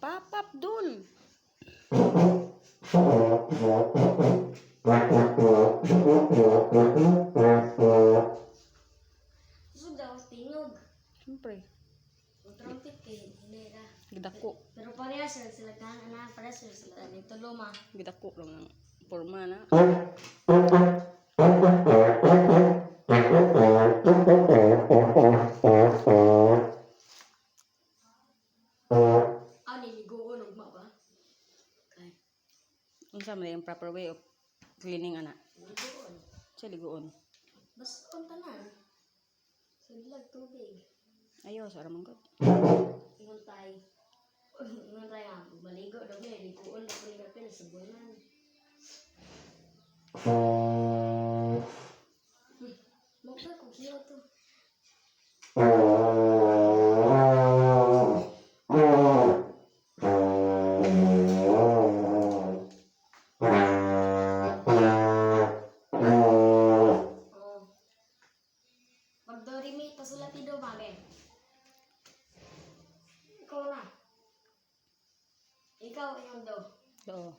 Papap dun. Gusto daw tingog. Siyempre. Trumpet kay hindi ra. Gidako. Pero parehas sila kan ana parehas sila dito luma. Gidako lang ng forma na. Ani ligoon ug ba? Kay Unsa man yung proper way of cleaning ana? ligoon. Sa ligoon. Basta tanan. Sudlag tubig. Ayo sa ramang god. Ingon tay. Ingon tay nga maligo daw ni ligoon daw ni kapil sa bulan. Mukha ko siya to. Magdorimi pasulati daw bagay. Ikaw na. Ikaw yung daw. Oo.